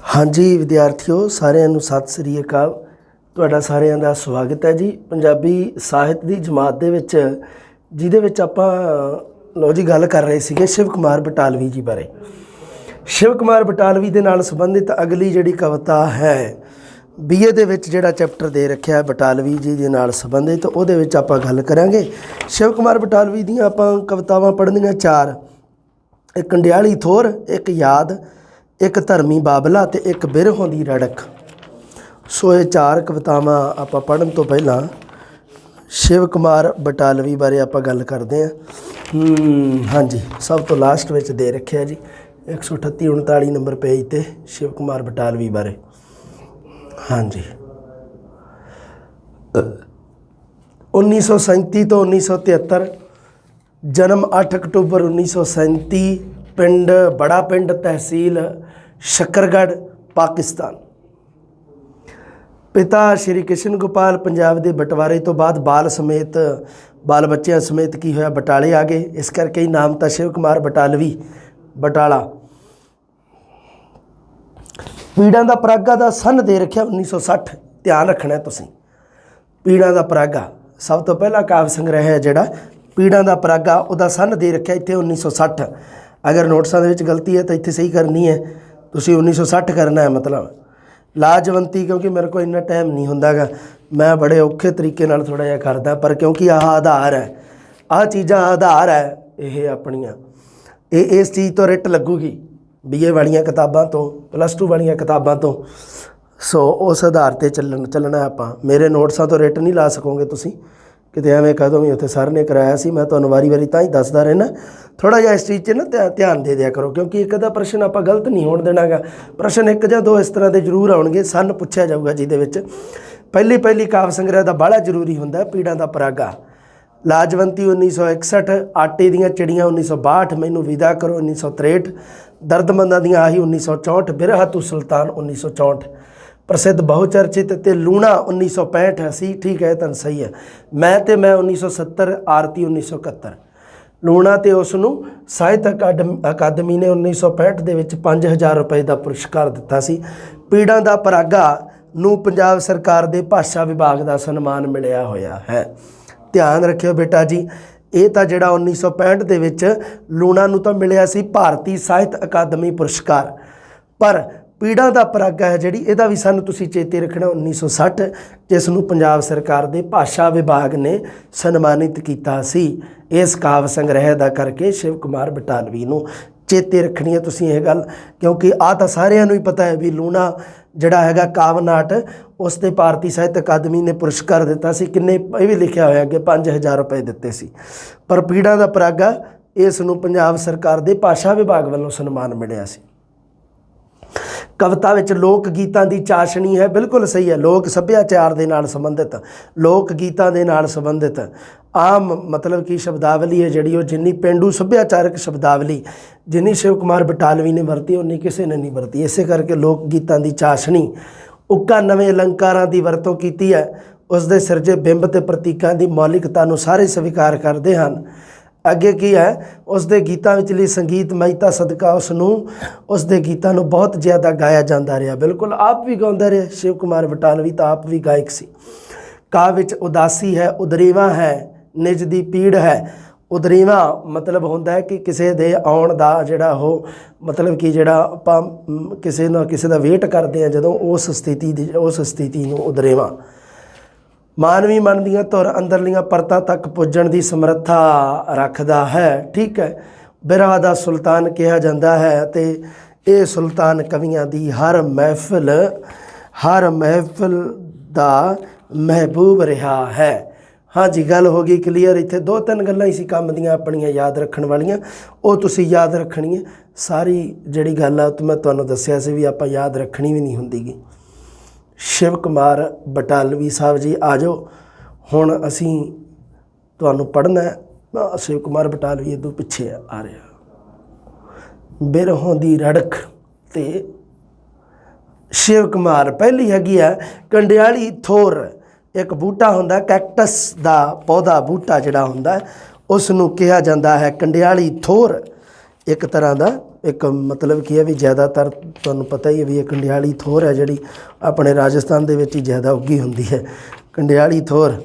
हाँ जी विद्यार्थियों, सारिਆਂ ਨੂੰ ਸਤਿ ਸ੍ਰੀ ਅਕਾਲ। ਤੁਹਾਡਾ ਸਾਰਿਆਂ ਦਾ ਸਵਾਗਤ ਹੈ ਜੀ ਪੰਜਾਬੀ ਸਾਹਿਤ ਦੀ ਜਮਾਤ ਦੇ ਵਿੱਚ, ਜਿਹਦੇ ਵਿੱਚ ਆਪਾਂ ਲਓ ਜੀ ਗੱਲ ਕਰ ਰਹੇ ਸੀਗੇ ਸ਼ਿਵ ਕੁਮਾਰ ਬਟਾਲਵੀ ਜੀ ਬਾਰੇ। शिव कुमार बटालवी ਦੇ ਨਾਲ ਸੰਬੰਧਿਤ ਅਗਲੀ ਜਿਹੜੀ ਕਵਿਤਾ ਹੈ BA ਦੇ ਵਿੱਚ ਜਿਹੜਾ ਚੈਪਟਰ ਦੇ ਰੱਖਿਆ ਬਟਾਲਵੀ ਜੀ ਦੇ ਨਾਲ ਸੰਬੰਧਿਤ, ਉਹਦੇ ਵਿੱਚ ਆਪਾਂ ਗੱਲ ਕਰਾਂਗੇ। शिव कुमार ਬਟਾਲਵੀ ਦੀਆਂ ਆਪਾਂ ਕਵਿਤਾਵਾਂ ਪੜ੍ਹਨੀਆਂ ਚਾਰ, ਇੱਕ ਕੰਡਿਆਲੀ ਥੋਰ, ਇੱਕ ਯਾਦ, ਇੱਕ ਧਰਮੀ ਬਾਬਲਾ ਤੇ ਇੱਕ ਬਿਰਹੋਂ ਦੀ ਰੜਕ। ਸੋ ਇਹ ਚਾਰ ਕਵਿਤਾਵਾਂ ਆਪਾਂ ਪੜ੍ਹਨ ਤੋਂ ਪਹਿਲਾਂ शिव कुमार बटालवी बारे आप गल करते हैं। हाँ जी, सब तो लास्ट में दे रखे जी 138 39 नंबर पेज ते शिव कुमार बटालवी बारे। हाँ जी, 1937 तो 1973, जन्म 8 अक्टूबर 1937, पिंड बड़ा पिंड, तहसील शक्करगढ़, पाकिस्तान। पिता श्री कृष्ण गोपाल पंजाब के बंटवारे तो बाद बाल बच्चों समेत की होया बटाले आ गए, इस करके ही नाम था शिव कुमार बटालवी बटाला। पीड़ा का परागा का सन दे रखा 1960, ध्यान रखना तुसीं। पीड़ा का परागा सब तो पहला काव्य संग्रह है जोड़ा पीड़ा का परागा, उसका सन दे रखा इतने 1960। अगर नोट्सां दे विच गलती है तो इत्थे सही करनी है, तुसीं 1960 करना है। मतलब लाजवंती, क्योंकि मेरे को इन्ना टाइम नहीं होंदा गा, मैं बड़े औखे तरीके नाल थोड़ा जिहा करदा, पर क्योंकि आह आधार है, आह चीज़ां आधार है, ये अपनियां इस चीज़ तो रिट लगूगी BA वालियां किताबां तो, +2 वालियां किताबां तो। सो उस आधार पर चलना आपां। मेरे नोट्सां तो रिट नहीं ला सकोगे तुसीं किते एवें कदों भी उत्थे सर ने कराया सी। मैं तुहानूं वारी वारी तां ही दसदा रहना, थोड़ा जिहा इस चीज़ 'च ना ध्यान दे दिया करो, क्योंकि एक अद्धा प्रश्न आपां गलत नहीं होण देना गा। प्रश्न एक जां दो इस तरह के जरूर आउणगे, सन पुछया जाऊगा जिहदे विच पहली काव्य संग्रह का बड़ा जरूरी हुंदा है पीड़ा का परागा। लाजवंती 1961, आटे दीयां चिड़ियां 1962, मैनू विदा करो 1963, दर्दमंदां दीयां आही 1964, बिरहा तू सुल्तान 1964, प्रसिद्ध बहुचर्चित ते लूणा 1965 सी, ठीक है तुहानूं सही है। मैं 1970, आरती 1971। लूणा ते उसनूं ਸਾਹਿਤ अकादमी ने 1965 ਦੇ ਵਿੱਚ 5000 रुपए का पुरस्कार दिता सी। पीड़ा का परागा ਨੂੰ पंजाब सरकार के भाषा विभाग का सन्मान मिलिया होया है। ध्यान रखियो बेटा जी, ये तो जिहड़ा 1965 ਦੇ ਵਿੱਚ लूणा ਨੂੰ ਤਾਂ मिलिया सी भारतीय ਸਾਹਿਤ अकादमी पुरस्कार, पर पीड़ा का परागा है जिहड़ी इहदा भी सानूं तुसीं चेते रखना 1960, जिस नूं पंजाब सरकार के भाषा विभाग ने सन्मानित किया सी। इस काव्य संग्रह का करके शिव कुमार बटालवी नूं चेते रखनी है तुसीं ये गल, क्योंकि आ तां सारिआं नूं ही पता है भी लूणा जिहड़ा हैगा कावनाट, उस ते भारतीय साहित्य अकादमी ने पुरस्कार दिता सी। किन्ने ये भी लिखिया होया कि 5000 रुपए दिते सी, पर पीड़ा का परागा इस नूं पंजाब सरकार के भाषा विभाग वालों सन्मान मिलिया सी। कविता विच लोक गीतां की चाशनी है, बिल्कुल सही है। लोक सभ्याचार के नाल संबंधित, लोक गीतां के नाल संबंधित आम मतलब कि शब्दावली है जिहड़ी, जिन्नी पेंडू सभ्याचारक शब्दावली जिन्नी शिव कुमार बटालवी ने वरती उन्नी किसी ने नहीं वरती। इस करके लोक गीतां की चाशनी, उक्का नवे अलंकारां की वरतों की है, उसके सिरजे बिंब ते प्रतीकां की मौलिकता नूं सारे स्वीकार करते हैं। अगे की है, उसके गीतों विचली संगीत महिता सदका उसके गीतों को बहुत ज़्यादा गाया जाता रहा। बिल्कुल आप भी गाता रहे, शिव कुमार बटालवी तो आप भी गायक सी। काव्य विच उदासी है, उदरेवा है, निज दी पीड़ है। उदरेवा मतलब होंदा है कि किसी दे आउण दा जिहड़ा हो, मतलब कि जिहड़ा आपां किसी ना किसी दा वेट करते हैं जदों, उस स्थिति नूं उदरेवा। मानवी मन दियां धुर अंदरलियां परतां तक पुजण की समर्था रखता है, ठीक है। बिरहा दा सुल्तान कहा जाता है, तो ये सुल्तान कवियां दी हर महफिल दा महबूब रहा है। हाँ जी, गल हो गई क्लीयर। इत्थे 2-3 गल्लां इसी काम दियां अपनियां याद रखण वालियां, वो तुसीं याद रखनी है। सारी जिहड़ी गल आ मैं तुहानूं दस्सिया सी भी आपां याद रखनी भी नहीं हुंदी गी। शिव कुमार बटालवी साहब जी आ जाओ, हुण असीं तुहानूं पढ़ना है। शिव कुमार बटालवी इदों पिछे आ रहा। बिरहों दी रड़क ते शिव कुमार। पहली हैगी है कंडियाली थोर। एक बूटा हुंदा कैक्टस का पौधा, बूटा जिहड़ा हुंदा उसनूं कहा जाता है कंडियाली थोर। एक तरह का एक मतलब की है भी ज़्यादातर तुहानूं पता ही है भी ये कंडियाली थोर है जिहड़ी अपने राजस्थान दे विच ही ज़्यादा उगी हुंदी है कंडियाली थोर।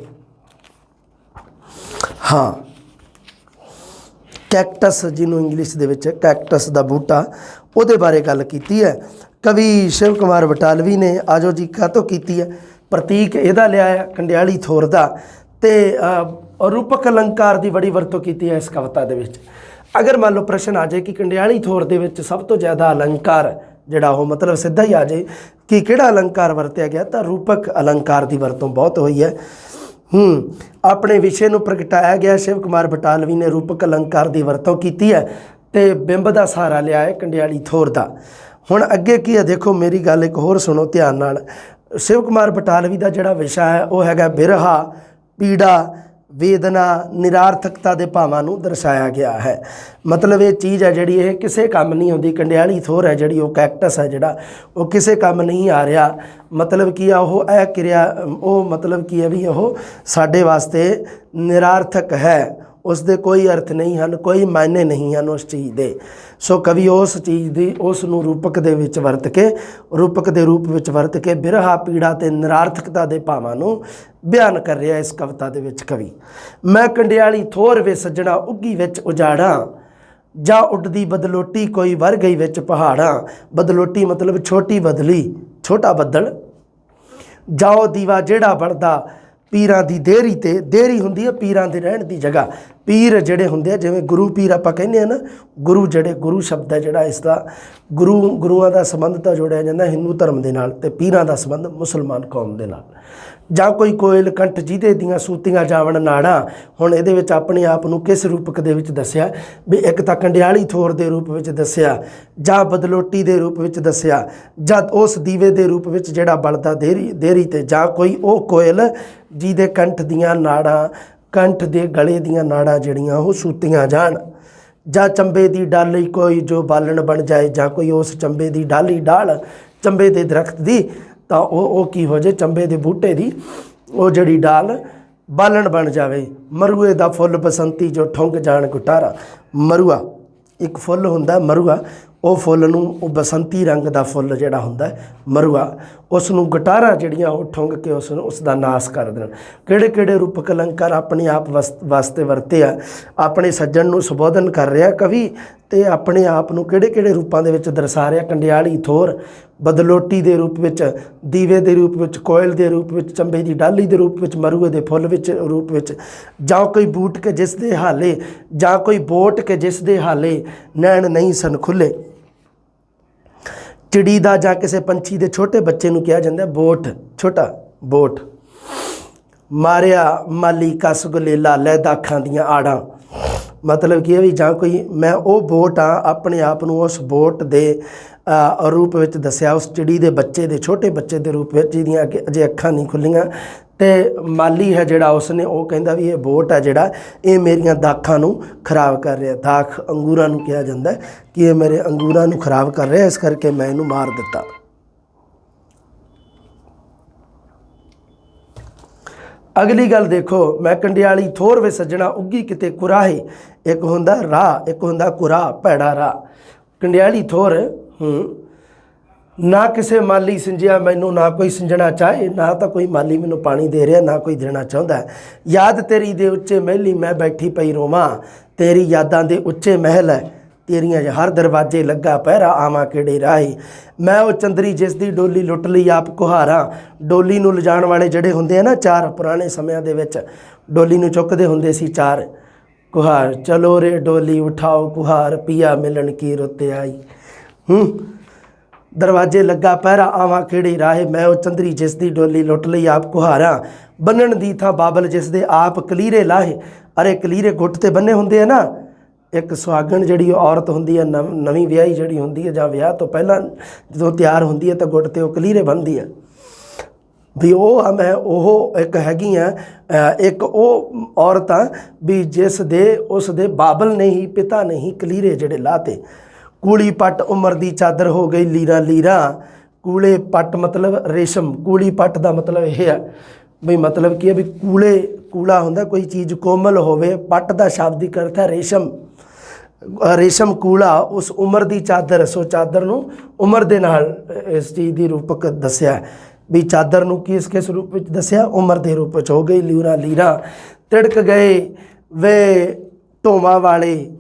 हाँ कैक्टस जिन्होंने इंग्लिश दे विच कैक्टस दा बूटा उहदे बारे गल कीती है कवि शिव कुमार बटालवी ने। आजो जी काहतों कीती है प्रतीक इहदा लिया है कंडियाली थोर दा ते रूपक अलंकार की बड़ी वरतों की है इस कविता दे विच। अगर मान लो प्रश्न आ जाए कि कंडियाली थोर दे विच सब तो ज़्यादा अलंकार जिहड़ा वो मतलब सीधा ही आ जाए कि किहड़ा अलंकार वरत्या गया तो रूपक अलंकार की वरतों बहुत हुई है। अपने विषय को प्रगटाया गया शिव कुमार बटालवी ने रूपक अलंकार की वरतों की है तो बिंब का सहारा लिया है कंडियाली थोर का। हुण अगे की है देखो मेरी गल एक होर सुनो ध्यान नाल। शिव कुमार बटालवी का जिहड़ा विषय है वह हैगा बिरहा पीड़ा वेदना निरार्थकता के भावां नूं दर्शाया गया है। मतलब ये चीज़ है जिहड़ी ये किसी काम नहीं आउंदी। कंडियाली थोर है जिहड़ी वो कैक्टस है जिहड़ा वो किसी काम नहीं आ रहा। मतलब की वो यह क्रिया वो मतलब की है भी वो साडे वास्ते निरार्थक है उसके कोई अर्थ नहीं हैं कोई मायने नहीं हैं उस चीज़ के। सो कवि उस चीज़ की उस रूपक दे विच वरत के रूपक के रूप में वरत के बिरहा पीड़ा ते निरार्थकता के भावां नूं बयान कर रहा इस कविता दे विच कवि। मैं कंडियाली थोर वे सज्जणा उगी विच उजाड़ा जा उडदी बदलोटी कोई वर गई विच पहाड़ा। बदलोटी मतलब छोटी बदली छोटा बदल जाओ दीवा जेड़ा बढ़दा पीरां दी देरी ते देरी हुंदी है पीरां दे रहण दी जगह। पीर जिहड़े हुंदे जिवें गुरु पीर आपां कहने हैं ना गुरु जिहड़े गुरु शब्द है जिहड़ा इसका गुरुआं दा संबंध तां जोड़िया जांदा हिंदू धर्म दे नाल ते पीरां दा संबंध मुसलमान कौम दे नाल। जां कोई कोयल कंठ जिहदे दियां सूतियां जावण नाड़ा। हुण इहदे विच अपने आप नूं किस रूपक दे विच दस्सिया भी एक तां कंडियाली थोर दे रूप विच दस्सिया जां बदलोटी दे रूप विच दस्सिया जां उस दीवे दे रूप विच जिहड़ा बलदा देरी ते जां कोई वो कोयल जिहदे कंठ दियां नाड़ां कंठ दे गले दियां नाड़ां जिहड़ियां वो सूतियां जाण। जां चंबे दी डाली कोई जो बालन बन जाए जां कोई उस चंबे दी डाली डाल चंबे दे दरख्त दी तो वो की हो जाए चंबे दे बूटे दी वो जड़ी डाल बालन बन जाए। मरुए दा फुल बसंती जो ठुंग जान गुटारा। मरुआ एक फुल हुंदा मरुआ वो फुल नूं वो बसंती रंग का फुल जिहड़ा हुंदा मरुआ उसनूं गटारा जिहड़ियां वो ठुंग के उसका नाश कर देण। किहड़े किहड़े रूपक अलंकार अपने आप वास्ते वरते आ अपने सज्जन नूं संबोधन कर रहा कवि ते अपने आप नूं किहड़े किहड़े रूपां दे विच दर्शा रहा। कंडियाली थोर बदलोटी दे रूप विच दीवे दे रूप विच कोयल दे रूप विच चंबे दी डाली दे रूप विच मरुए दे फुल विच रूप विच जां कोई बूट के जिस दे हाले जां कोई बोट के जिस दे हाले नैण नहीं सन खुले। चिड़ी दा जां किसी पंछी दे छोटे बच्चे नूं कहा जांदा बोट छोटा बोट। मारिया माली कस गलेला लैदा अखां दियां आड़ां। मतलब कि भी जां कोई मैं वो बोट हाँ अपने आप नूं उस बोट दे रूप विच दस्सिया उस चिड़ी दे बच्चे दे छोटे बच्चे दे रूप विच जिहदियां अजे अखां नहीं खुल्लियां ते माली है जिहड़ा उसने वो कहंदा भी ये बोट है जिहड़ा ये मेरियां दाखां नूं खराब कर रहा। दाख अंगूरां नूं कहा जांदा कि ये मेरे अंगूरां नूं खराब कर रहा इस करके मैं इहनूं मार दिता। अगली गल देखो मैं कंडियाली थोर वे सज्जणा उगी किते कुराहे। एक हुंदा राह एक हुंदा कुराह भैड़ा राह। कंडियाली थोर ना किसी माली सिंजिया मैनू ना कोई सिंजना चाहे ना तो कोई माली मैनू पानी दे रहा ना कोई देना चाहता है। याद तेरी दे उच्चे महली मैं बैठी पई रोवां तेरी यादां दे उच्चे महल है तेरियां हर दरवाजे लगा पहरा आवां किहड़े राहे। मैं वो चंदरी जिस दी डोली लुट लई आप कुहारा। डोली नूं लिजाण वाले जिहड़े हुंदे आ ना चार पुराने समयां दे विच डोली नूं चुकदे हुंदे सी चार कुहार। चलो रे डोली उठाओ कुहार पिया मिलन की रुत आई। दरवाजे लगा पहरा आवां किहड़े राहे। मैं वो चंदरी जिस दी डोली लुट लई आप कुहारा। बन्नण दी थां बाबल जिस दे आप कलीरे लाहे। अरे कलीरे गुੱਟ ते बन्ने हुंदे आ ना। एक सुहागण जिहड़ी औरत हुंदी है नवीं विआही जिहड़ी हुंदी है जां विआह तो पहलां जदों तैयार हुंदी है तो गुੱਟ ते वो कलीरे बन्नदी है भी वो मैं वो एक हैगी हाँ एक वो औरत हाँ भी जिस दे उस दे बाबल नहीं पिता नहीं कलीरे जिहड़े लाते। कूली पट उमर दी चादर हो गई लीरा लीरा। कूले पट मतलब रेशम कूली पट का मतलब यह है भी मतलब की है भी कूले कूला हुंदा कोई चीज़ कोमल होवे पट का शाब्दिक अर्थ है रेशम। ਰੇਸ਼ਮ ਕੂਲਾ ਉਸ ਉਮਰ ਦੀ ਚਾਦਰ, ਸੋ ਚਾਦਰ ਨੂੰ ਉਮਰ ਦੇ ਨਾਲ ਇਸ ਚੀਜ਼ ਦੀ ਰੂਪਕ ਦੱਸਿਆ ਵੀ ਚਾਦਰ ਨੂੰ ਕਿਸ ਰੂਪ ਵਿੱਚ ਦੱਸਿਆ, ਉਮਰ ਦੇ ਰੂਪ ਵਿੱਚ। ਹੋ ਗਈ ਲੀਰਾਂ ਲੀਰਾਂ ਤਿੜਕ ਗਏ ਵੇ ਢੋਵਾਂ ਵਾਲੇ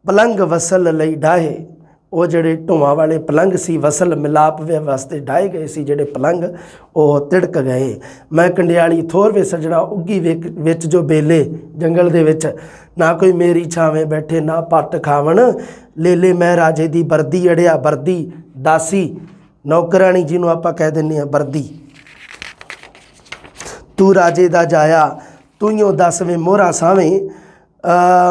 ਪਲੰਗ ਵਸਲ ਲਈ ਡਾਹੇ। ਉਹ ਜਿਹੜੇ ਢੋਵਾਂ ਵਾਲੇ ਪਲੰਗ ਸੀ ਵਸਲ ਮਿਲਾਪ ਵਾਸਤੇ ਡਾਹੇ ਗਏ ਸੀ ਜਿਹੜੇ ਪਲੰਗ, ਉਹ ਤਿੜਕ ਗਏ। ਮੈਂ ਕੰਡਿਆਲੀ ਥੋਰ ਵੇ ਸਜਣਾ ਉੱਗੀ ਵਿੱਚ ਜੋ ਬੇਲੇ ਜੰਗਲ ਦੇ ਵਿੱਚ, ਨਾ ਕੋਈ ਮੇਰੀ ਛਾਵੇਂ ਬੈਠੇ ਨਾ ਪੱਟ ਖਾਵਣ ਲੇਲੇ। ਮੈਂ ਰਾਜੇ ਦੀ ਵਰਦੀ ਅੜਿਆ ਵਰਦੀ ਦਾਸੀ ਨੌਕਰਾਣੀ ਜਿਹਨੂੰ ਆਪਾਂ ਕਹਿ ਦਿੰਦੇ ਹਾਂ ਵਰਦੀ। ਤੂੰ ਰਾਜੇ ਦਾ ਜਾਇਆ ਤੂੰ ਦਸਵੇਂ ਮੋਹਰਾ ਸਾਵੇਂ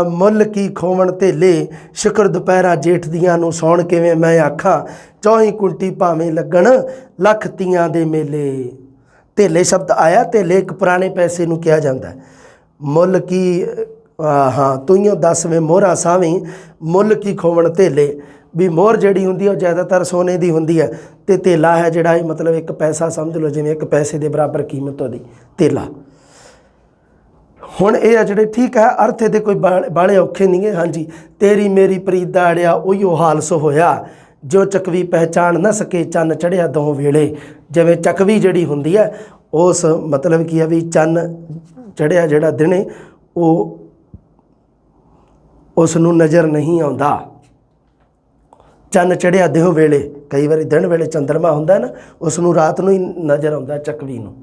ਮੁੱਲ ਕੀ ਖੋਵਣ ਧੇਲੇ। ਸ਼ੁਕਰ ਦੁਪਹਿਰਾ ਜੇਠ ਦੀਆਂ ਨੂੰ ਸੌਣ ਕਿਵੇਂ ਮੈਂ ਆਖਾਂ 24 ਕੁੰਟੀ ਭਾਵੇਂ ਲੱਗਣ ਲੱਖ ਤੀਆਂ ਦੇ ਮੇਲੇ। ਧੇਲੇ ਸ਼ਬਦ ਆਇਆ। ਧੇਲੇ ਇੱਕ ਪੁਰਾਣੇ ਪੈਸੇ ਨੂੰ ਕਿਹਾ ਜਾਂਦਾ। ਮੁੱਲ ਕੀ ਹਾਂ ਤੂੰ ਦਸਵੇਂ ਮੋਹਰਾ ਸਾਵੇਂ ਮੁੱਲ ਕੀ ਖੋਵਣ ਧੇਲੇ। ਵੀ ਮੋਹਰ ਜਿਹੜੀ ਹੁੰਦੀ ਹੈ ਉਹ ਜ਼ਿਆਦਾਤਰ ਸੋਨੇ ਦੀ ਹੁੰਦੀ ਹੈ ਅਤੇ ਧੇਲਾ ਹੈ ਜਿਹੜਾ ਇਹ ਮਤਲਬ ਇੱਕ ਪੈਸਾ ਸਮਝ ਲਓ, ਜਿਵੇਂ ਇੱਕ ਪੈਸੇ ਦੇ ਬਰਾਬਰ ਕੀਮਤ ਉਹਦੀ ਧੇਲਾ। ਹੁਣ ਇਹ ਆ ਜਿਹੜੇ ਠੀਕ ਹੈ ਅਰਥ ਇਹਦੇ ਕੋਈ ਬਾਲੇ ਔਖੇ ਨਹੀਂ ਹੈ। ਹਾਂਜੀ, ਤੇਰੀ ਮੇਰੀ ਪ੍ਰੀਤ ਦਾ ਅੜਿਆ ਉਹੀਓ ਹਾਲ ਸੋ ਹੋਇਆ ਜੋ ਚਕਵੀ ਪਹਿਚਾਣ ਨਾ ਸਕੇ ਚੰਨ ਚੜ੍ਹਿਆ ਦੋ ਵੇਲੇ। ਜਿਵੇਂ ਚਕਵੀ ਜਿਹੜੀ ਹੁੰਦੀ ਹੈ ਉਸ ਮਤਲਬ ਕੀ ਹੈ ਵੀ ਚੰਨ ਚੜ੍ਹਿਆ ਜਿਹੜਾ ਦਿਨੇ ਉਹ ਉਸ ਨੂੰ ਨਜ਼ਰ ਨਹੀਂ ਆਉਂਦਾ। ਚੰਨ ਚੜ੍ਹਿਆ ਦਿਓ ਵੇਲੇ, ਕਈ ਵਾਰੀ ਦਿਨ ਵੇਲੇ ਚੰਦਰਮਾ ਹੁੰਦਾ ਨਾ, ਉਸ ਨੂੰ ਰਾਤ ਨੂੰ ਹੀ ਨਜ਼ਰ ਆਉਂਦਾ ਚਕਵੀ ਨੂੰ।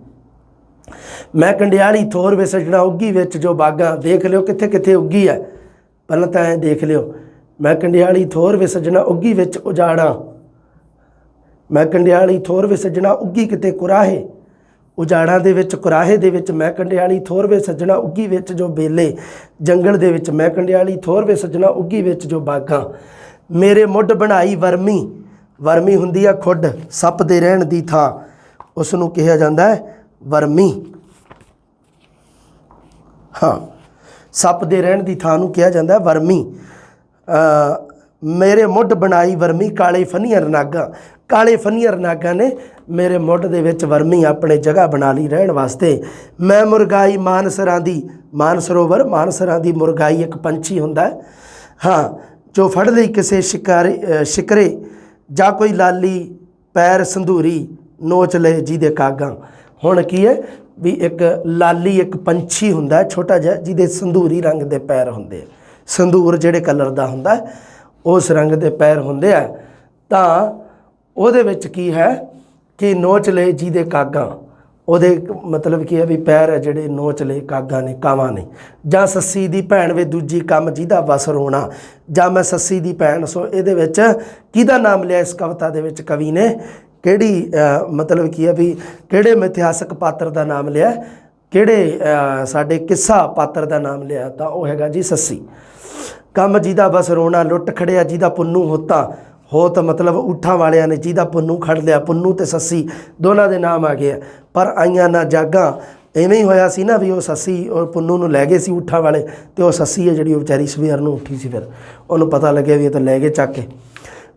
ਮੈਂ ਕੰਡਿਆਲੀ ਥੋਰ ਵੇ ਸਜਣਾ ਉੱਗੀ ਵਿੱਚ ਜੋ ਬਾਗਾਂ। ਦੇਖ ਲਿਓ ਕਿੱਥੇ ਕਿੱਥੇ ਉੱਗੀ ਹੈ, ਪਹਿਲਾਂ ਤਾਂ ਐਂ ਦੇਖ ਲਿਓ। ਮੈਂ ਕੰਡਿਆਲੀ ਥੋਰ ਵੇ ਸਜਣਾ ਉੱਗੀ ਵਿੱਚ ਉਜਾੜਾਂ। ਮੈਂ ਕੰਡਿਆਲੀ ਥੋਰ ਵੇ ਸਜਣਾ ਉੱਗੀ ਕਿਤੇ ਕੁਰਾਹੇ, ਉਜਾੜਾਂ ਦੇ ਵਿੱਚ ਕੁਰਾਹੇ ਦੇ ਵਿੱਚ। ਮੈਂ ਕੰਡਿਆਲੀ ਥੋਰ ਵੇ ਸਜਣਾ ਉੱਗੀ ਵਿੱਚ ਜੋ ਬੇਲੇ ਜੰਗਲ ਦੇ ਵਿੱਚ। ਮੈਂ ਕੰਡਿਆਲੀ ਥੋਰ ਵੇ ਸਜਣਾ ਉੱਗੀ ਵਿੱਚ ਜੋ ਬਾਗਾਂ। ਮੇਰੇ ਮੁੱਢ ਬਣਾਈ ਵਰਮੀ, ਵਰਮੀ ਹੁੰਦੀ ਆ ਖੁੱਡ, ਸੱਪ ਦੇ ਰਹਿਣ ਦੀ ਥਾਂ, ਉਸ ਨੂੰ ਕਿਹਾ ਜਾਂਦਾ ਹੈ ਵਰਮੀ। ਹਾਂ, ਸੱਪ ਦੇ ਰਹਿਣ ਦੀ ਥਾਂ ਨੂੰ ਕਿਹਾ ਜਾਂਦਾ ਵਰਮੀ। ਮੇਰੇ ਮੁੱਢ ਬਣਾਈ ਵਰਮੀ ਕਾਲੇ ਫਨੀਅਰ ਨਾਗਾ। ਕਾਲੇ ਫਨੀਅਰ ਨਾਗਾ ਨੇ ਮੇਰੇ ਮੁੱਢ ਦੇ ਵਿੱਚ ਵਰਮੀ ਆਪਣੇ ਜਗ੍ਹਾ ਬਣਾ ਲਈ ਰਹਿਣ ਵਾਸਤੇ। ਮੈਂ ਮੁਰਗਾਈ ਮਾਨਸਰਾਂ ਦੀ, ਮਾਨਸਰੋਵਰ ਮਾਨਸਰਾਂ ਦੀ ਮੁਰਗਾਈ ਇੱਕ ਪੰਛੀ ਹੁੰਦਾ ਹਾਂ, ਜੋ ਫੜ ਲਈ ਕਿਸੇ ਸ਼ਿਕਰੇ ਜਾਂ ਕੋਈ ਲਾਲੀ ਪੈਰ ਸੰਧੂਰੀ ਨੋਚ ਲਏ ਜਿਹਦੇ ਕਾਗਾਂ। ਹੁਣ ਕੀ ਹੈ ਵੀ ਇੱਕ ਲਾਲੀ ਇੱਕ ਪੰਛੀ ਹੁੰਦਾ ਛੋਟਾ ਜਿਹਾ ਜਿਹਦੇ ਸੰਧੂਰੀ ਰੰਗ ਦੇ ਪੈਰ ਹੁੰਦੇ ਆ। ਸੰਧੂਰ ਜਿਹੜੇ ਕਲਰ ਦਾ ਹੁੰਦਾ ਉਸ ਰੰਗ ਦੇ ਪੈਰ ਹੁੰਦੇ ਆ। ਤਾਂ ਉਹਦੇ ਵਿੱਚ ਕੀ ਹੈ ਕਿ ਨੋਚ ਲਏ ਜਿਹਦੇ ਕਾਗਾਂ, ਉਹਦੇ ਮਤਲਬ ਕੀ ਹੈ ਵੀ ਪੈਰ ਹੈ ਜਿਹੜੇ ਨੋਚ ਲਏ ਕਾਗਾਂ ਨੇ, ਕਾਵਾਂ ਨੇ। ਜਾਂ ਸੱਸੀ ਦੀ ਭੈਣ ਵੇ ਦੂਜੀ ਕੰਮ ਜਿਹਦਾ ਵਸ ਰੋਣਾ। ਜਾਂ ਮੈਂ ਸੱਸੀ ਦੀ ਭੈਣ। ਸੋ ਇਹਦੇ ਵਿੱਚ ਕਿਹਦਾ ਨਾਮ ਲਿਆ ਇਸ ਕਵਿਤਾ ਦੇ ਵਿੱਚ ਕਵੀ ਨੇ? ਕਿਹੜੀ ਮਤਲਬ ਕੀ ਹੈ ਵੀ ਕਿਹੜੇ ਮਿਥਿਹਾਸਕ ਪਾਤਰ ਦਾ ਨਾਮ ਲਿਆ, ਕਿਹੜੇ ਸਾਡੇ ਕਿੱਸਾ ਪਾਤਰ ਦਾ ਨਾਮ ਲਿਆ? ਤਾਂ ਉਹ ਹੈਗਾ ਜੀ ਸੱਸੀ। ਕੰਮ ਜਿਹਦਾ ਬਸ ਰੋਣਾ, ਲੁੱਟ ਖੜਿਆ ਜਿਹਦਾ ਪੁੰਨੂ ਹੋਤਾ। ਹੋਤ ਮਤਲਬ ਊਠਾਂ ਵਾਲਿਆਂ ਨੇ ਜਿਹਦਾ ਪੁੰਨੂ ਖੜ ਲਿਆ। ਪੁੰਨੂ ਤੇ ਸੱਸੀ ਦੋਨਾਂ ਦੇ ਨਾਮ ਆ ਗਏ ਆ। ਪਰ ਆਈਆਂ ਨਾ ਜਾਗਾਂ, ਇਵੇਂ ਹੀ ਹੋਇਆ ਸੀ ਨਾ ਵੀ ਉਹ ਸੱਸੀ ਔਰ ਪੁੰਨੂ ਨੂੰ ਲੈ ਗਏ ਸੀ ਊਠਾਂ ਵਾਲੇ, ਅਤੇ ਉਹ ਸੱਸੀ ਹੈ ਜਿਹੜੀ ਉਹ ਵਿਚਾਰੀ ਸਵੇਰ ਨੂੰ ਉੱਠੀ ਸੀ, ਫਿਰ ਉਹਨੂੰ ਪਤਾ ਲੱਗਿਆ ਵੀ ਇਹ ਤਾਂ ਲੈ ਗਏ ਚੱਕ ਕੇ।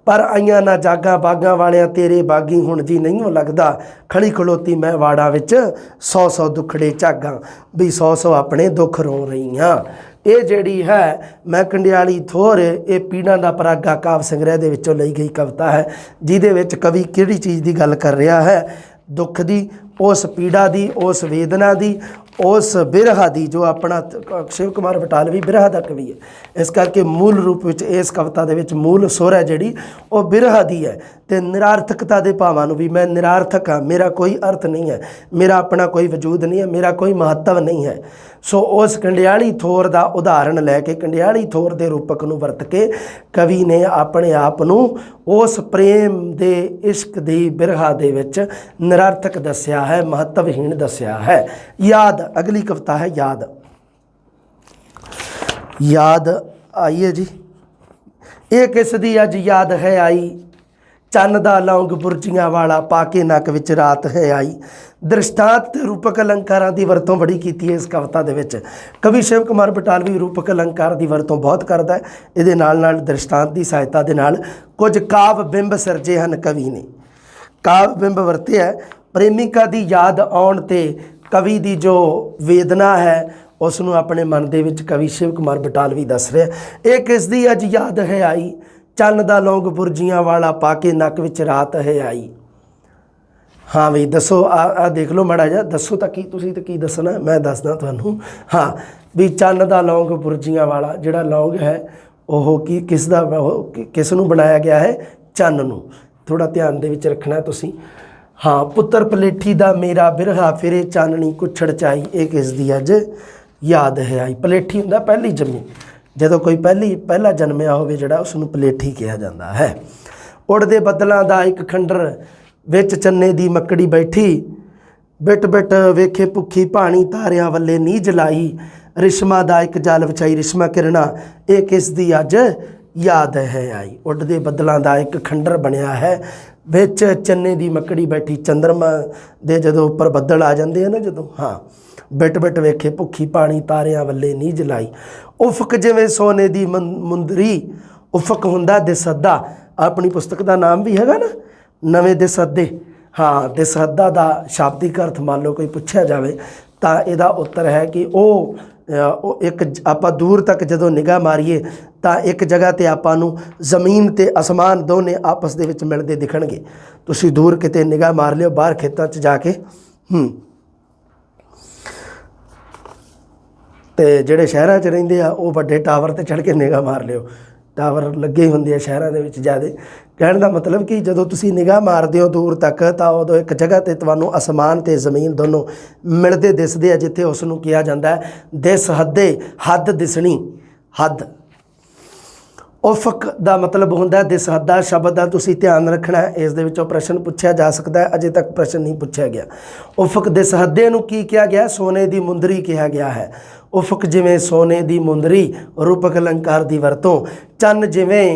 ਪਰ ਆਈਆਂ ਨਾ ਜਾਗਾਂ ਬਾਗਾਂ ਵਾਲਿਆਂ ਤੇਰੇ ਬਾਗੀ ਹੁਣ ਜੀ ਨਹੀਂ ਲੱਗਦਾ। ਖੜੀ ਖਲੋਤੀ ਮੈਂ ਵਾੜਾ ਵਿੱਚ 100 ਦੁੱਖੜੇ ਝਾਗਾਂ। ਵੀ 100 ਆਪਣੇ ਦੁੱਖ ਰੋ ਰਹੀਆਂ। ਇਹ ਜਿਹੜੀ ਹੈ ਮੈਂ ਕੰਡਿਆਲੀ ਥੋਰ, ਇਹ ਪੀੜਾਂ ਦਾ ਪਰਾਗਾ ਕਾਵ ਸੰਗ੍ਰਹਿ ਦੇ ਵਿੱਚੋਂ ਲਈ ਗਈ ਕਵਿਤਾ ਹੈ, ਜਿਹਦੇ ਵਿੱਚ ਕਵੀ ਕਿਹੜੀ ਚੀਜ਼ ਦੀ ਗੱਲ ਕਰ ਰਿਹਾ ਹੈ? ਦੁੱਖ ਦੀ, ਉਸ ਪੀੜਾ ਦੀ, ਉਸ ਵੇਦਨਾ ਦੀ, ਉਸ ਬਿਰਹਾ ਦੀ। ਜੋ ਆਪਣਾ ਸ਼ਿਵ ਕੁਮਾਰ ਬਟਾਲਵੀ ਬਿਰਹਾ ਦਾ ਕਵੀ ਹੈ, ਇਸ ਕਰਕੇ ਮੂਲ ਰੂਪ ਵਿੱਚ ਇਸ ਕਵਿਤਾ ਦੇ ਵਿੱਚ ਮੂਲ ਸੁਰ ਹੈ ਜਿਹੜੀ ਉਹ ਬਿਰਹਾ ਦੀ ਹੈ। ਅਤੇ ਨਿਰਾਰਥਕਤਾ ਦੇ ਭਾਵਾਂ ਨੂੰ ਵੀ, ਮੈਂ ਨਿਰਾਰਥਕ ਹਾਂ, ਮੇਰਾ ਕੋਈ ਅਰਥ ਨਹੀਂ ਹੈ, ਮੇਰਾ ਆਪਣਾ ਕੋਈ ਵਜੂਦ ਨਹੀਂ ਹੈ, ਮੇਰਾ ਕੋਈ ਮਹੱਤਵ ਨਹੀਂ ਹੈ। ਸੋ ਉਸ ਕੰਡਿਆਲੀ ਥੋਰ ਦਾ ਉਦਾਹਰਣ ਲੈ ਕੇ, ਕੰਡਿਆਲੀ ਥੋਰ ਦੇ ਰੂਪਕ ਨੂੰ ਵਰਤ ਕੇ ਕਵੀ ਨੇ ਆਪਣੇ ਆਪ ਨੂੰ ਉਸ ਪ੍ਰੇਮ ਦੇ ਇਸ਼ਕ ਦੀ ਬਿਰਹਾ ਦੇ ਵਿੱਚ ਨਿਰਾਰਥਕ ਦੱਸਿਆ ਹੈ, ਮਹੱਤਵਹੀਣ ਦੱਸਿਆ ਹੈ। ਯਾਦ, ਅਗਲੀ ਕਵਿਤਾ ਹੈ ਯਾਦ। ਯਾਦ ਆਈਏ ਜੀ। ਇਹ ਕਿਸ ਦੀ ਅੱਜ ਯਾਦ ਹੈ ਆਈ, ਚੰਨ ਦਾ ਲੌਂਗ ਬੁਰਜੀਆਂ ਵਾਲਾ ਪਾ ਕੇ ਨੱਕ ਵਿੱਚ ਰਾਤ ਹੈ ਆਈ। ਦ੍ਰਿਸ਼ਟਾਂਤ ਤੇ ਰੂਪਕ ਅਲੰਕਾਰਾਂ ਦੀ ਵਰਤੋਂ ਬੜੀ ਕੀਤੀ ਹੈ ਇਸ ਕਵਿਤਾ ਦੇ ਵਿੱਚ। ਕਵੀ ਸ਼ਿਵ ਕੁਮਾਰ ਬਟਾਲਵੀ ਰੂਪਕ ਅਲੰਕਾਰ ਦੀ ਵਰਤੋਂ ਬਹੁਤ ਕਰਦਾ ਹੈ। ਇਹਦੇ ਨਾਲ ਨਾਲ ਦ੍ਰਿਸ਼ਟਾਂਤ ਦੀ ਸਹਾਇਤਾ ਦੇ ਨਾਲ ਕੁਝ ਕਾਵ ਬਿੰਬ ਸਿਰਜੇ ਹਨ ਕਵੀ ਨੇ। ਕਾਵ ਬਿੰਬ ਵਰਤਿਆ ਪ੍ਰੇਮਿਕਾ ਦੀ ਯਾਦ ਆਉਣ 'ਤੇ ਕਵੀ ਦੀ ਜੋ ਵੇਦਨਾ ਹੈ ਉਸ ਨੂੰ ਆਪਣੇ ਮਨ ਦੇ ਵਿੱਚ ਕਵੀ ਸ਼ਿਵ ਕੁਮਾਰ ਬਟਾਲਵੀ ਦੱਸ ਰਿਹਾ। ਇਹ ਕਿਸ ਦੀ ਅੱਜ ਯਾਦ ਹੈ ਆਈ, ਚੰਨ ਦਾ ਲੌਂਗ ਬੁਰਜੀਆਂ ਵਾਲਾ ਪਾ ਕੇ ਨੱਕ ਵਿੱਚ ਰਾਤ ਹੈ ਆਈ। हाँ बई दसो, आ देख लो माड़ा जा, दसो तो की तुसी तो की दसना, मैं दसदा तुहानू। हाँ भी चन्न दा लौंग बुरजियां वाला जिहड़ा लौंग है वह की किस दा किस नूं बनाया गया है, चन्न नूं। थोड़ा ध्यान दे विच रखना है तुसी। हाँ पुत्र पलेठी दा मेरा बिरहा फिरे चाननी कुछड़ चाई, ये किस दी अज याद है आई। पलेठी हुंदा पहली जन्मी, जदों कोई पहला जन्मिया होवे जिहड़ा उसनूं पलेठी कहा जाता है। उड़दे बदलां दा एक खंडर विच चन्ने दी मकड़ी बैठी, बिट बिट वेखे भुखी पानी तारियां वल्ले नी जलाई, रिश्मा दा एक जाल विछाई रिश्मा किरणा, ये किस दी अज याद है आई। उड़दे बदलों का एक खंडर बनया है, विच चन्ने दी मकड़ी बैठी, चंद्रमा दे जदों उपर बदल आ जाते हैं ना जदों, हाँ बिट बिट वेखे भुखी पानी तारियां वल्ले नी जलाई, उफक जिवें सोने दी मुंदरी, उफक हुंदा दिसदा। अपनी पुस्तक का नाम भी हैगा ना नवें दिसदे। हाँ दिसदा दा शाब्दिक अर्थ मान लो कोई पूछा जाए तो यदा उत्तर है कि वो एक आपां दूर तक जदों निगाह मारीए तो एक जगह ते आपां नूं जमीन ते आसमान दोने आपस दे विच मिलदे दिखणगे। तुसीं दूर किते निगाह मार लिओ बाहर खेतां च जाके, ते जिहड़े शहरां च रहिंदे आ वो वड्डे टावर ते चढ़ के निगाह मार लिओ, टावर लगे होंदे आ शहरां दे विच ज़्यादा। कहण दा मतलब कि जदों तुसीं निगाह मारदे हो दूर तक तो उदों एक जगह ते तुहानूं आसमान ते ज़मीन दोनों मिलदे दिसदे आ, जिथे उसनूं किहा जांदा है दिस हद्दे, हद दिसणी, हद। उफक दा मतलब हुंदा दिसहदा शब्द दा तुसीं ध्यान रखना है, इस दे विचों प्रश्न पूछा जा सकता है, अजे तक प्रश्न नहीं पूछा गया। उफक दिसहदे नूं की कहा गया, सोने दी मुंदरी कहा गया है। उफक जिवें सोने दी मुंदरी, रूपक अलंकार दी वरतों, चन्न जिवें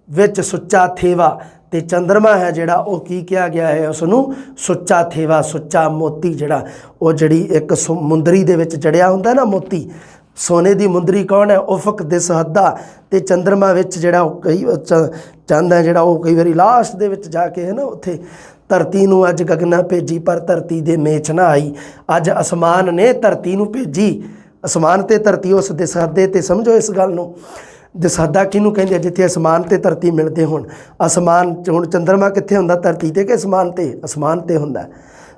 विच सुच्चा थेवा, ते चंद्रमा है जिहड़ा वो की कहा गया है उसनूं सुच्चा थेवा, सुच्चा मोती जिहड़ा वो जिहड़ी एक मुंदरी दे विच जड़िया हुंदा ना मोती, सोने दी मुंदरी कौन है, उफक दिसहदा। ते चंद्रमा विच जिहड़ा कई चंद है जिहड़ा वो कई वारी लास्ट दे विच जाके है ना उत्थे धरती नूं अज गगना भेजी पर धरती दे मेच ना आई, अज आसमान ने धरती नूं भेजी, आसमान ते धरती उस दिसहदे ते समझो इस गल नूं। दिसहदा किहनूं कहंदे आ, जिथे आसमान ते धरती मिलते होण। आसमान हुण चंद्रमा कित्थे हुंदा, धरती ते कि आसमान ते, आसमान ते हुंदा।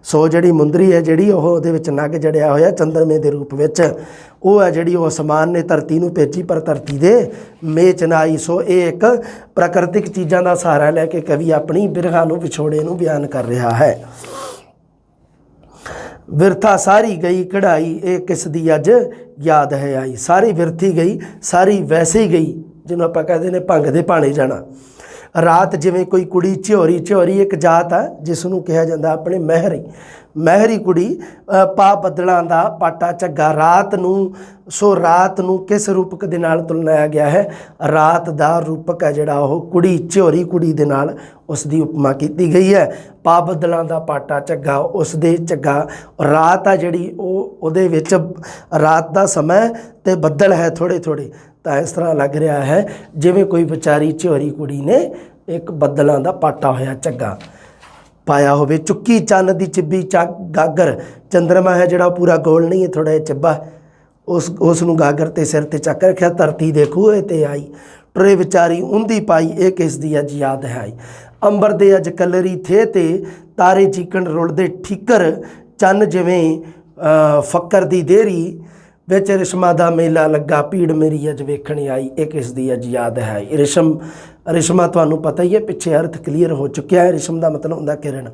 सो जिहड़ी मुंदरी है जिहड़ी ओह उहदे विच नग जड़िया होया चंद्रमे दे रूप विच, ਉਹ है जिहड़ी आसमान ने धरती नूं भेजी पर धरती दे मेच ना आई। सो ये एक प्राकृतिक चीज़ों का सहारा लैके कवि अपनी बिरहा नूं विछोड़े नूं बयान कर रहा है। विरथा सारी गई कढ़ाई, ये किस दी अज याद है आई। सारी विरथी गई, सारी वैसे ही गई, जिन्हों आपां कहते हैं भंग दे भाणे जाना। रात जिवें कोई कुड़ी झिओरी, झिओरी एक जात है जिसनों कहा जाता अपने महरी, महरी कुड़ी पा बदलों का पाटा झग्गा, रात नूं, सो रात नूं किस रूपक दे नाल तुलनाया गया है, रात दा रूपक है जिहड़ा ओह कुड़ी, झिओरी कुड़ी दे नाल उसकी उपमा की गई है। पा बदलों का पाटा झग्गा, उस दे झग्गा, रात आ जिहड़ी उहदे विच रात का समय ते बदल है थोड़े थोड़े, तो इस तरह लग रहा है जिवें कोई बेचारी झिओरी कुड़ी ने एक बदलों का पाटा होया झग्गा पाया होवे। चुक्की चन्न दी चिब्बी गागर, चंद्रमा है जिहड़ा पूरा गोल नहीं है, थोड़ा जिहा चिब्बा, उसनूं गागर ते सिर ते चक रखिया, धरती दे खूहे ते आई, टुरे विचारी उंदी पाई, ये किस दी अज याद है आई। अंबर दे अज कलरी थे ते तारे चीकण रुलदे ठीकर, चन्न जिवें फक्कर दी देरी, विच रिश्मा दा मेला लगा, भीड़ मेरी अज वेखण आई, ये किस दी अज याद है। रिश्म, रिश्मा तुहानूं पता ही है, पिछे अर्थ क्लीयर हो चुकिया है। रिश्म का मतलब हुंदा किरण।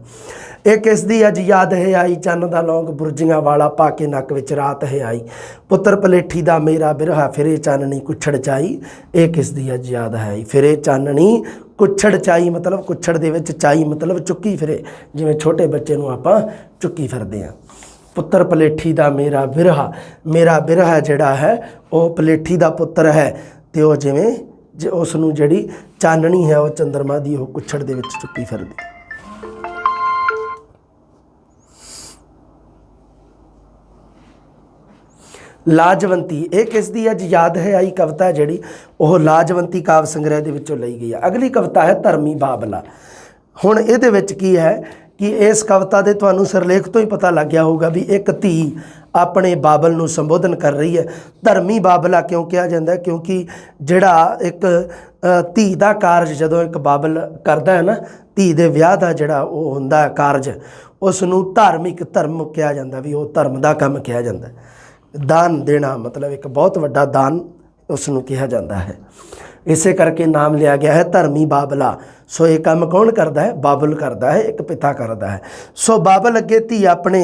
ये किस दी अज याद है आई, चन्न दा लौंग बुरजियां वाला पा के नक विच रात है आई। पुत्र पलेठी दा मेरा बिरहा फिरे चाननी कुछड़ चाई, ये किस दी अज याद है आई। फिरे चाननी कुछड़ चाई मतलब कुछड़ दे विच चाई मतलब चुक्की फिरे, जिवें छोटे बच्चे नूं आपां चुक्की फिरदे आ। पुत्र पलेठी दा मेरा बिरहा जिहड़ा है वह पलेठी दा पुत्र है, ते वह जिवें उसनूं जिहड़ी चाननी है वह चंद्रमा दी वह कुछड़ दे विच चुक्की फिरदी। लाजवंती, ये किस दी अज याद है आई कविता जिहड़ी वह लाजवंती काव्य संग्रह दे विचों लई गई है। अगली कविता है धर्मी बाबला। हुण इहदे विच की है कि इस कविता के तुहानूं सिरलेख तो ही पता लग गया होगा भी एक धी अपने बाबल नूं संबोधन कर रही है। धर्मी बाबला क्यों कहा जाता है? क्योंकि जिहड़ा एक धी दा कारज जदों एक बाबल करदा है ना, धी दे विआह दा जिहड़ा वो हुंदा है कारज, उस नूं धार्मिक धर्म कहा जाता, भी वो धर्म दा काम कहा जाता है। दान देना मतलब एक बहुत वड्डा दान उसनूं कहा जाता है, इसे करके नाम लिया गया है धर्मी बाबला। सो ये काम कौन करता है? बाबल करता है, एक पिता करता है। सो बाबल अगे धी अपने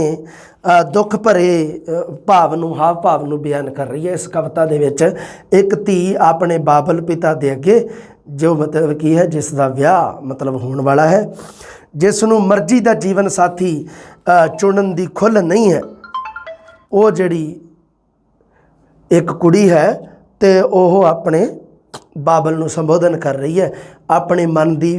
दुख भरे भाव नूं, हाव भाव नूं बयान कर रही है इस कविता दे विच। एक धी अपने बाबल पिता दे अगे, जो मतलब की है जिसका विआह मतलब होने वाला है, जिसनूं मर्जी का जीवन साथी चुनन की खुल नहीं है, वो जिहड़ी एक कुड़ी है ते ओह अपने बाबल नूं संबोधन कर रही है, अपने मन की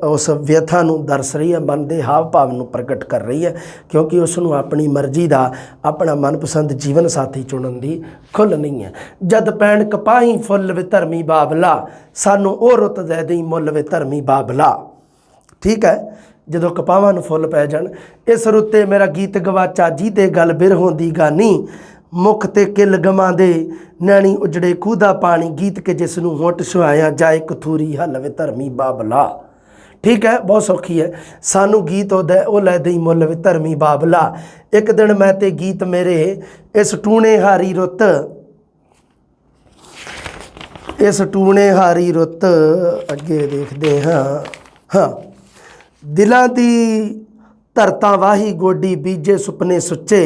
उस व्यथा नूं दर्श रही है, मन के हाव भाव नूं प्रगट कर रही है, क्योंकि उसनूं अपनी मर्जी का अपना मनपसंद जीवन साथी चुनन की खुल नहीं है। जद पैण कपाही फुल वे धर्मी बाबला, सानू ओ रुत दे दई मुल वे धर्मी बाबला। ठीक है, जदों कपावां नूं फुल पै जाण, इस रुत्ते मेरा गीत गवाचा जीते गल बिरहों दी गानी, मुख ते किल गमां दे नैणी उजड़े खूह दा पानी, गीत के जिसनूं होंठ सुहाया जाए कथूरी हल वे धर्मी बाबला। ठीक है, बहुत सौखी है। सानू गीत ओ लै दई मुल वे धर्मी बाबला, एक दिन मैं ते गीत मेरे इस टूणे हारी रुत, इस टूणे हारी रुत अगे देखते हाँ। हाँ, दिलां दी धरतां वाही गोडी बीजे सुपने सुच्चे,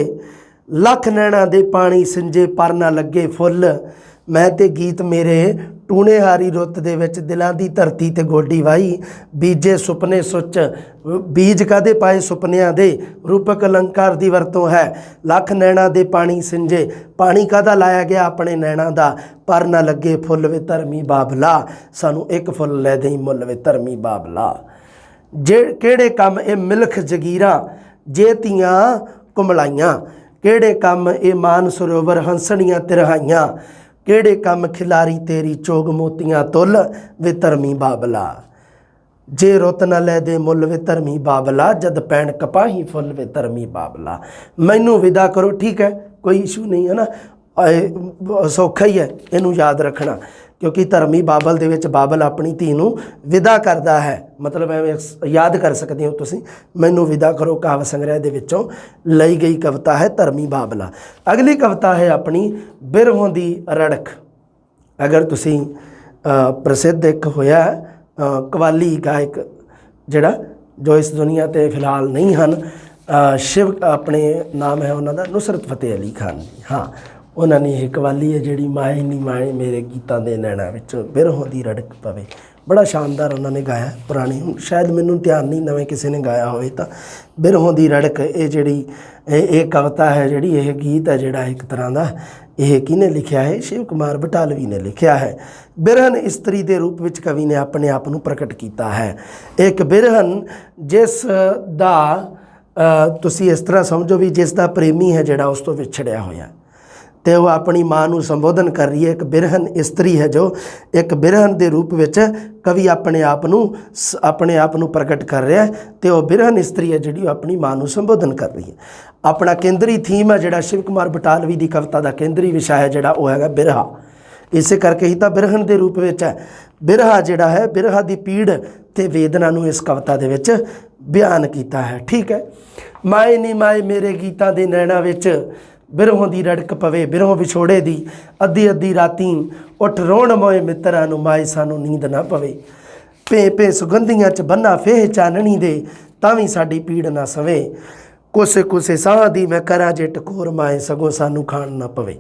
लख नैणा दे पानी सिंजे पर ना लगे फुੱਲ। मैं ते गीत मेरे टूणे हारी रुੱਤ ਦੇ ਵਿੱਚ ਦਿਲਾਂ ਦੀ ਧਰਤੀ ਤੇ ਗੋਡੀ ਵਾਹੀ, ਬੀਜੇ ਸੁਪਨੇ ਸੁੱਚ, ਬੀਜ ਕਾਦੇ ਪਾਏ ਸੁਪਨਿਆਂ ਦੇ, ਰੂਪਕ ਅਲੰਕਾਰ ਦੀ ਵਰਤੋਂ ਹੈ। ਲੱਖ ਨੈਣਾ ਦੇ ਪਾਣੀ ਸਿੰਜੇ, ਪਾਣੀ ਕਾਹਦਾ ਲਾਇਆ ਗਿਆ? ਆਪਣੇ ਨੈਣਾ ਦਾ, ਪਰ ਨਾ ਲੱਗੇ ਫੁੱਲ ਵੇ ਧਰਮੀ ਬਾਬਲਾ, ਸਾਨੂੰ ਇੱਕ ਫੁੱਲ ਲੈ ਦੇਈ ਮੁੱਲ ਵੇ ਧਰਮੀ ਬਾਬਲਾ। ਜੇ ਕਿਹੜੇ ਕੰਮ ਇਹ ਮਿਲਖ ਜਗੀਰਾਂ ਜੇ ਧੀਆਂ ਕੁਮਲਾਈਆਂ, ਕਿਹੜੇ ਕੰਮ ਇਹ ਮਾਨ ਸਰੋਵਰ ਹੰਸਣੀਆਂ ਤਿਰਹਾਈਆਂ, ਕਿਹੜੇ ਕੰਮ ਖਿਲਾਰੀ ਤੇਰੀ ਚੋਗ ਮੋਤੀਆਂ ਤੁੱਲ ਵੇ ਧਰਮੀ ਬਾਬਲਾ। ਜੇ ਰੁੱਤ ਨਾ ਲੈ ਦੇ ਮੁੱਲ ਵੇ ਧਰਮੀ ਬਾਬਲਾ, ਜਦ ਪੈਣ ਕਪਾਹੀ ਫੁੱਲ ਵੇ ਧਰਮੀ ਬਾਬਲਾ। ਮੈਨੂੰ ਵਿਦਾ ਕਰੋ, ਠੀਕ ਹੈ, ਕੋਈ ਇਸ਼ੂ ਨਹੀਂ ਹੈ ਨਾ, ਸੌਖਾ ਹੀ ਹੈ ਇਹਨੂੰ ਯਾਦ ਰੱਖਣਾ, क्योंकि धर्मी बाबल दे विच बाबल अपनी धी नूं विदा करता है, मतलब एवं याद कर सकते हो तुसीं। मैनू विदा करो काव्य संग्रह दे विचों लई गई कविता है धर्मी बाबला। अगली कविता है अपनी बिरहों दी रड़क। अगर तुसीं प्रसिद्ध एक होया कवाली गायक जिहड़ा जो इस दुनिया ते फिलहाल नहीं हैं, शिव अपने नाम है उन्हों का नुसरत फतेह अली खान जी। हाँ, उन्होंने यह कवाली है जिहड़ी माए नी माए मेरे गीतां दे नैणा विच बिरहों दी रड़क पवे, बड़ा शानदार उन्होंने गाया। पुरानी शायद मैनूं ध्यान नहीं नवें किसी ने गाया होवे तां बिरहों दी रड़क, ये जिहड़ी ये कविता है, जिहड़ी यह गीत है जिहड़ा एक तरह का, यह किने लिखिया है? शिव कुमार बटालवी ने लिखिया है। बिरहन इस्त्री के रूप में कवि ने अपने आप को प्रकट किया है। एक बिरहन जिस दा तुसी इस तरह समझो भी जिसका प्रेमी है जिहड़ा उस तो विछड़िया होया, तो वह अपनी माँ को संबोधन कर रही है। एक बिरहन इस्त्री है जो एक बिरहन के रूप में कवि अपने आप को प्रकट कर रहा है, तो वह बिरहन इस्त्री है जी अपनी माँ को संबोधन कर रही है। अपना केंद्री थीम है जिहड़ा शिव कुमार बटालवी की कविता का केंद्री विषय है जिहड़ा वो है बिरहा। इस करके ही तो बिरहन के रूप में है। बिरहा जिहड़ा है, बिरहा की पीड़ ते वेदना नूं इस कविता दे विच बयान किया है। ठीक है, माए नी माए मेरे गीतां दे नैणा विच बिरहों दी रड़क पवे, बिरहों विछोड़े दी अद्धी अद्धी राती उठ रोण मोए मित्रां नूं माए सानू नींद ना पवे। पे पे सुगंधियां च बन्ना फेह चाननी दे तां वी साडी पीड़ ना सवे। कोसे कोसे साह दी मैं करां जे टकोर माए सगों सानू खाण ना पवे।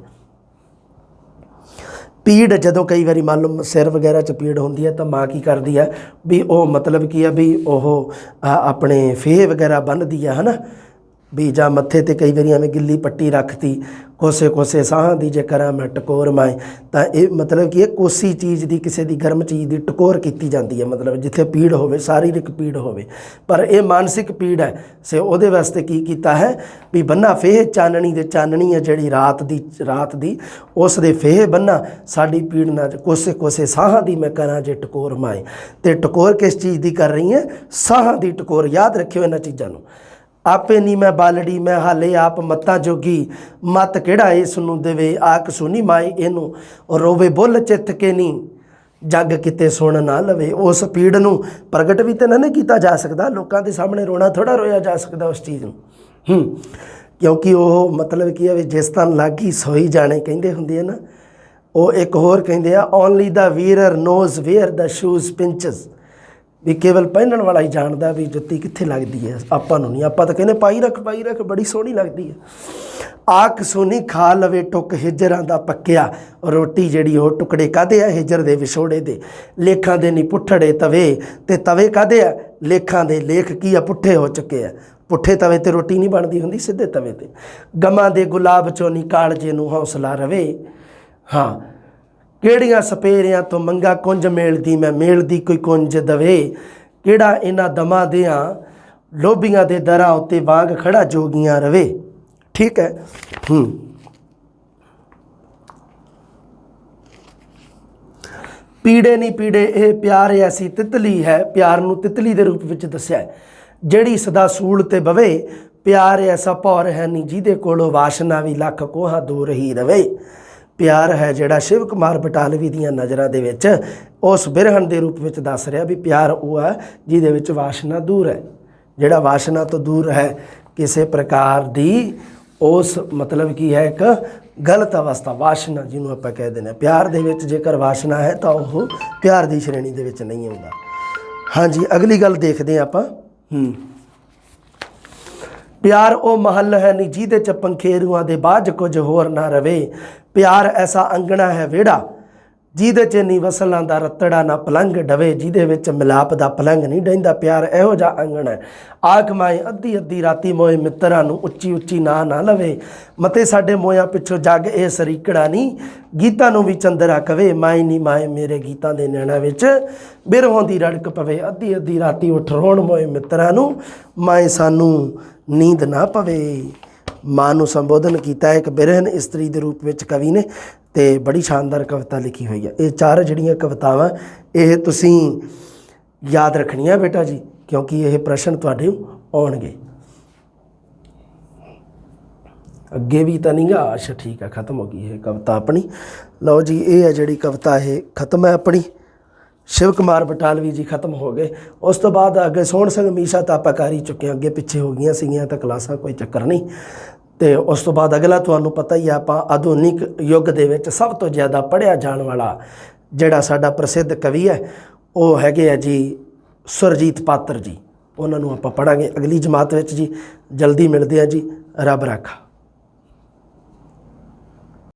पीड़ जदों कई बारी मान लो सिर वगैरह च पीड़ होंदी है तो माँ की करती है भी वो मतलब की है भी वह अपने फेह वगैरह बन्नदी है ना, भी जा मत्थे ते कई बारी एवें गिल्ली पट्टी रखती। कोसे कोसे साह दी जे करा मैं टकोर माए, तो ये मतलब कि कोसी चीज़ की किसी की गर्म चीज़ की टकोर की जाती है, मतलब जिथे पीड़ होवे, शारीरिक पीड़ होवे, पर यह मानसिक पीड़ है। से उहदे वास्ते की कीता है भी बन्ना फेह चाननी दे, चाननी है जिहड़ी रात दी उस दे फेह बन्ना साडी पीड़ ना। कोसे कोसे साह दी मैं करा जे टकोर माए, तो टकोर किस चीज़ की कर रही है? साह दी टकोर। याद रखियो इन्हां चीज़ां नूं। आपे नी मैं बालड़ी मैं हाले आप मत्ता जोगी मत किहड़ा इस नूं देवे आख सुनी माए इनू रोवे बुल चित के नी जग किते सुन ना लवे। उस पीड़ नूं प्रगट भी तो नहीं किया जा सकता, लोगों के सामने रोना थोड़ा रोया जा सकता उस चीज़ नूं। क्योंकि वो मतलब की है भी जिस तन लागी सोई जाने कहिंदे हुंदे आ ना, वो एक होर कहिंदे आ only the wearer knows where the shoes pinches, भी केवल पहनण वाला ही जानता भी जुत्ती कित्थे लगती है, आपां नूं नहीं। आपां तां कहने पाई रख बड़ी सोहनी लगती है। आख सोनी खा लवे टुक हिजरां दा पक्या, रोटी जिहड़ी वो टुकड़े काहदे आ हिजर दे विछोड़े दे, लेखां दे नी पुट्ठड़े तवे ते तवे काहदे आ लेखां दे, लेख की आ पुट्ठे हो चुके आ, पुट्ठे तवे ते रोटी नहीं बनती हुंदी सीधे तवे ते। गमां दे गुलाब चों नी कालजे नूं हौसला रवे, हाँ किहड़ियां सपेरियां तो मंगा कुंज मेलदी मैं मेलदी कोई कुंज दवे, किहड़ा इन्हां दमां दियां लोभियां दे दरां उत्ते वांग खड़ा जोगियां रवे। ठीक है। पीड़े नहीं पीड़े ये प्यार ऐसी तितली है, प्यार नूं तितली दे रूप विच दस्सिया है, जिहड़ी सदा सूल ते बवे, प्यार ऐसा भौर है नहीं जिहदे कोलों वासना भी लख कोहां दूर ही रवे। प्यार है जिहड़ा शिव कुमार बटालवी दीयां नज़रां दे विच उस बिरहन दे रूप विच दस रहा भी प्यार वो है जिहदे विच वासना दूर है, जिहड़ा वासना तो दूर है किसी प्रकार दी उस मतलब की है एक गलत अवस्था वासना जिन्होंने आप कह दें। प्यार दे विच जेकर वासना है तो वह प्यार की श्रेणी दे विच नहीं आउंदा। हाँ जी, अगली गल देखते हैं आपां। प्यार वो महल है नी जिहदे च पंखेरुआं दे बाज कुछ होर ना रवे, प्यार ऐसा अंगना है वेड़ा जिहदे च नी वसलां दा रतड़ा ना पलंग डवे, जिहदे विच मिलाप दा पलंग नहीं डहिंदा। प्यार इहो जिहा अंगण है आख माए अद्धी अद्धी राती मोए मित्रां नूं उच्ची उच्ची ना लवे, मते साडे मोयां पिछों जग ए सरीकड़ा नी गीतां नूं भी चंदरा कवे, माए नी माए मेरे गीतां दे नैणां विच बिरहों दी रड़क पवे, अद्धी अद्धी राती उठ रोण मोए मित्रां नूं माए सानूं नींद ना पवे। मां नूं संबोधन किया एक बिरहन इस्त्री के रूप में कवि ने, तो बड़ी शानदार कविता लिखी हुई है। ये चार जिहड़ियां कवितावां ये तुसीं याद रखनियां बेटा जी, क्योंकि ये प्रश्न तुहाडे आउणगे। अगे भी तो नहीं गा, अच्छा ठीक है खत्म हो गई है कविता अपनी। लो जी ये है जिहड़ी कविता ये खत्म है अपनी। शिव कुमार बटालवी जी खत्म हो गए। उस तो बाद अगे सोहण सिंह मीशा तो आप कर ही चुके, अगे पिछे हो गई सीगियां तो क्लासां कोई चक्कर नहीं। तो उस तो बाद अगला तुहानूं पता ही आप आधुनिक युग दे विच सब तो ज़्यादा पढ़िया जाण वाला जिहड़ा साडा प्रसिद्ध कवि है वो हैगे आ जी सुरजीत पात्र जी। उन्होंने आप पढ़ांगे अगली जमात विच जी। जल्दी मिलते हैं जी, रब राखा।